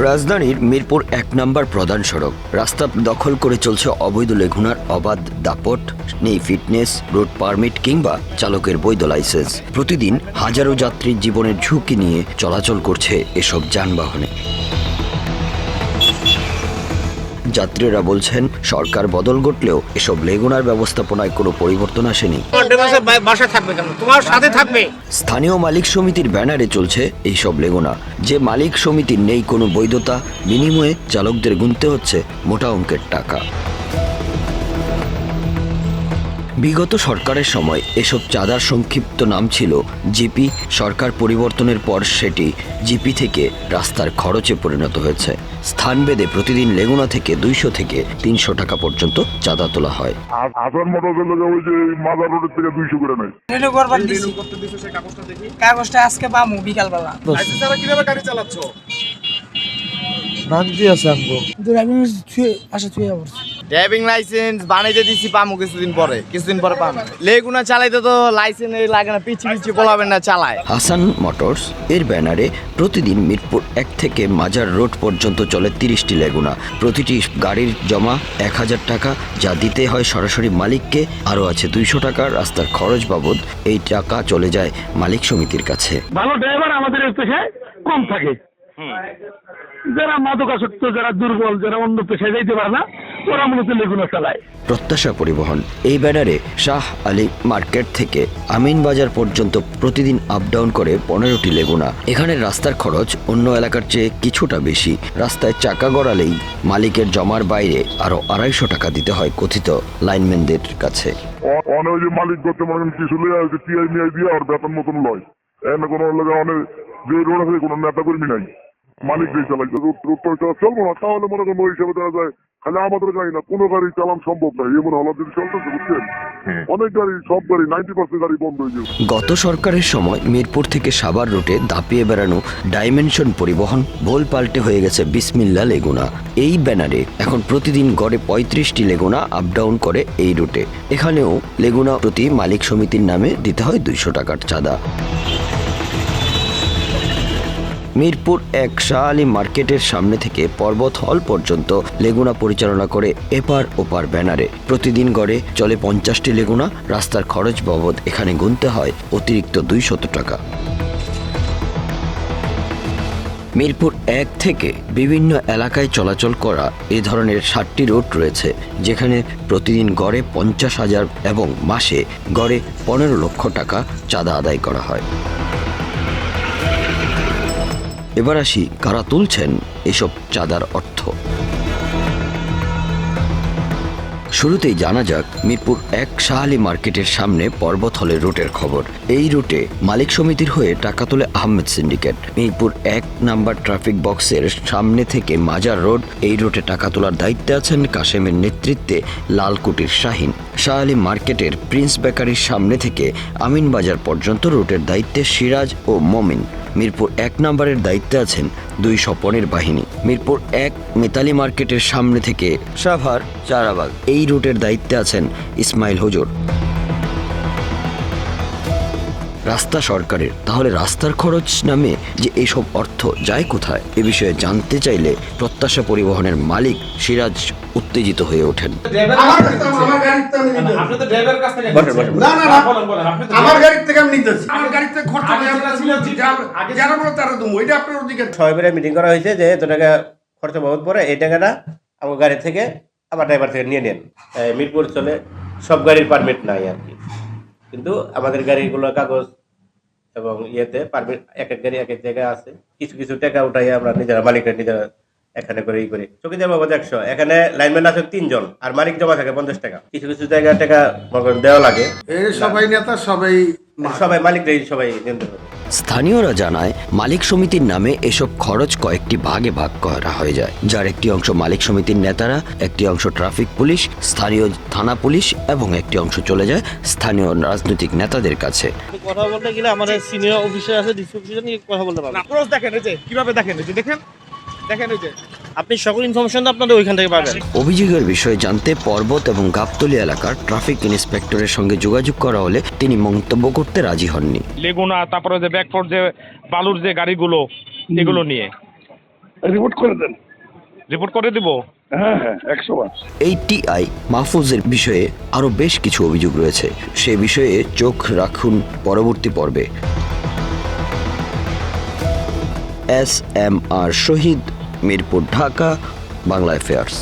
রাজধানীর মিরপুর ১ নম্বর প্রধান সড়ক রাস্তা দখল করে চলছে অবৈধ লেগুনার অবাধ দাপট, নেই ফিটনেস, রোড পারমিট কিংবা চালকের বৈধ লাইসেন্স। প্রতিদিন হাজারো যাত্রীর জীবনের ঝুঁকি নিয়ে চলাচল করছে এসব যানবাহনে। যাত্রীরা বলছেন, সরকার বদল ঘটলেও এসব লেগুনার ব্যবস্থাপনায় কোনো পরিবর্তন আসেনি। স্থানীয় মালিক সমিতির ব্যানারে চলছে এইসব লেগুনা। যে মালিক সমিতির নেই কোনো বৈধতা, বিনিময়ে চালকদের গুনতে হচ্ছে মোটা অঙ্কের টাকা। বিগত সরকারের সময় এসব চাঁদার সংক্ষিপ্ত নাম ছিল জিপি। সরকার পরিবর্তনের পর সেটি জিপি থেকে রাস্তার খরচে পরিণত হয়েছে। স্থানভেদে প্রতিদিন লেগুনা থেকে ২০০ থেকে ৩০০ টাকা পর্যন্ত চাঁদা তোলা হয়। কাগজটা আজকে পাবো বিকালবেলা। ড্রাইভিং লাইসেন্স বানাইতে দিছি, পামু কিছুদিন পরে পামু। লেগুনা চালাইতে তো লাইসেন্স লাগে না, পিছি বলাবেন না চালায়। হাসান মোটরস এর ব্যানারে প্রতিদিন মিরপুর ১ থেকে মাজার রোড পর্যন্ত চলে ৩০টি লেগুনা। প্রতিটি গাড়ির জমা ১,০০০ টাকা, যা দিতে হয় সরাসরি মালিককে। আরও আছে ২০০ টাকা রাস্তার খরচ বাবদ। এই টাকা চলে যায় মালিক সমিতির কাছে। ভালো ড্রাইভার আমাদের পেশায় কম থাকে, যারা মাদকাসক্ত, যারা দুর্বল, যারা অন্য পেশায় যাইতে পারে না, ওরা মূলত লেগুনা চালায়। প্রত্যাশা পরিবহন এই ব্যানারে শাহ আলী মার্কেট থেকে আমিন বাজার পর্যন্ত প্রতিদিন আপ ডাউন করে ১৫টি লেগুনা। এখানের রাস্তার খরচ অন্য এলাকার চেয়ে কিছুটা বেশি। রাস্তায় চাকা গড়ালেই মালিকের জমার বাইরে আরো ২৫০ টাকা দিতে হয় কথিত লাইনম্যানদের কাছে। মালিক করতে কিছু দিয়ে আর বেতন মতন লয়, কোনো কোনো নেতা কর্মী নাই, মালিক দিয়ে চালাই। চলবো না, তাহলে মনে করেন ওই হিসাবে দেওয়া যায়। খালি আমাদের গাড়ি না, কোনো গাড়ি চালান সম্ভব নয়। এমন হলার যদি চলতেছে, বুঝছেন, অনেক গাড়ি, সব গাড়ি 90% গাড়ি বন্ধ হয়ে যাবে। গত সরকারের সময় মিরপুর থেকে সাভার রুটে দাপিয়ে বেড়ানো ডাইমেনশন পরিবহন ভোল পাল্টে হয়ে গেছে বিসমিল্লা লেগুনা। এই ব্যানারে এখন প্রতিদিন গড়ে ৩৫টি লেগুনা আপ ডাউন করে এই রুটে। এখানেও লেগুনা প্রতি মালিক সমিতির নামে দিতে হয় ২০০ টাকার চাঁদা। মিরপুর ১ শাহ আলী মার্কেটের সামনে থেকে পর্বত হল পর্যন্ত লেগুনা পরিচালনা করে এপার ওপার ব্যানারে। প্রতিদিন গড়ে চলে ৫০টি লেগুনা। রাস্তার খরচ বাবদ এখানে গুনতে হয় অতিরিক্ত ২০০ টাকা। মিরপুর ১ থেকে বিভিন্ন এলাকায় চলাচল করা এ ধরনের ৭টি রুট রয়েছে, যেখানে প্রতিদিন গড়ে ৫০,০০০ এবং মাসে গড়ে ১৫ লক্ষ টাকা চাঁদা আদায় করা হয়। এবার আসি কারা তুলছেন এসব চাঁদার অর্থ। শুরুতেই জানা যাক মিরপুর ১ শাহ আলী মার্কেটের সামনে পর্বত হলের রুটের খবর। এই রুটে মালিক সমিতির হয়ে টাকা তোলে Ahmed syndicate. Mirpur ১ number traffic বক্সের সামনে থেকে মাজার রোড এই রুটে টাকা তোলার দায়িত্বে আছেন কাশেমের নেতৃত্বে লালকুটির শাহিন। শাহ আলী মার্কেটের প্রিন্স বেকারির সামনে থেকে আমিন বাজার পর্যন্ত রুটের দায়িত্বে সিরাজ ও মমিন। মিরপুর ১ নম্বরের দায়িত্বে আছেন ২ স্বপনের বাহিনী। মিরপুর ১ মিতালি মার্কেটের সামনে থেকে সাভার চারাবাগ এই রুটের দায়িত্বে আছেন ইসমাইল হুজুর। রাস্তা সরকারের, তাহলে রাস্তার খরচ নামে যে এইসব অর্থ যায় কোথায়? এ বিষয়ে জানতে চাইলে প্রত্যাশা পরিবহনের মালিক সিরাজ উত্তেজিত হয়ে ওঠেন। সবাই মিলে মিটিং করা হয়েছে যে এত টাকা খরচা বাবদ পরে এই টাকাটা আমার গাড়ি থেকে আমার ড্রাইভার থেকে নিয়ে নেন। মিরপুর চলে সব গাড়ির পারমিট নাই আর কি, কিন্তু আমাদের গাড়িগুলো কাগজ এবং ইয়েতে পারমিট এক এক গাড়ি এক এক জায়গায় আছে। কিছু কিছু টাকা উঠাই আমরা নিজেরা মালিকরা নিজেরা এখানে করে ই করি। চৌকিদার বাবদ ১০০, এখানে লাইনম্যান আছে ৩ জন, আর মালিক জমা থাকে ৫০ টাকা। কিছু কিছু জায়গায় টাকা দেওয়া লাগে। সবাই নেতা, সবাই মালিকরাই সবাই নিতে হবে। স্থানীয়রা জানায় মালিক সমিতির নামে এসব খরচ কয়েকটি ভাগে ভাগ করা হয়ে যায়, যার একটি অংশ মালিক সমিতির নেতারা, একটি অংশ ট্রাফিক পুলিশ, স্থানীয় থানা পুলিশ এবং একটি অংশ চলে যায় স্থানীয় রাজনৈতিক নেতাদের কাছে। কথা বলতে গেলে আমাদের সিনিয়র অফিসার আছে, ডিস্ট্রিক্ট অফিসার নিয়ে কথা বলতে পারবেন। দেখেন এই যে কিভাবে দেখেন এই যে আপনি সকল ইনফরমেশনটা আপনাদের ওইখান থেকে পাবেন। অভিযোগের বিষয়ে জানতে পর্বত এবং গাবতলী এলাকার ট্রাফিক ইন্সপেক্টরের সঙ্গে যোগাযোগ করা হলে তিনি মন্তব্য করতে রাজি হননি। লেগুনা, তারপরে যে ব্যাকফোর্ড, যে বালুর যে গাড়িগুলো, এগুলো নিয়ে রিপোর্ট করে দেন। রিপোর্ট করে দিব। হ্যাঁ হ্যাঁ 100বার। এই টিআই মাহফুজের বিষয়ে আরও বেশ কিছু অভিযোগ রয়েছে, সে বিষয়ে চোখ রাখুন পরবর্তী পর্বে। SMR শহীদ, মিরপুর, ঢাকা, বাংলা অ্যাফেয়ার্স।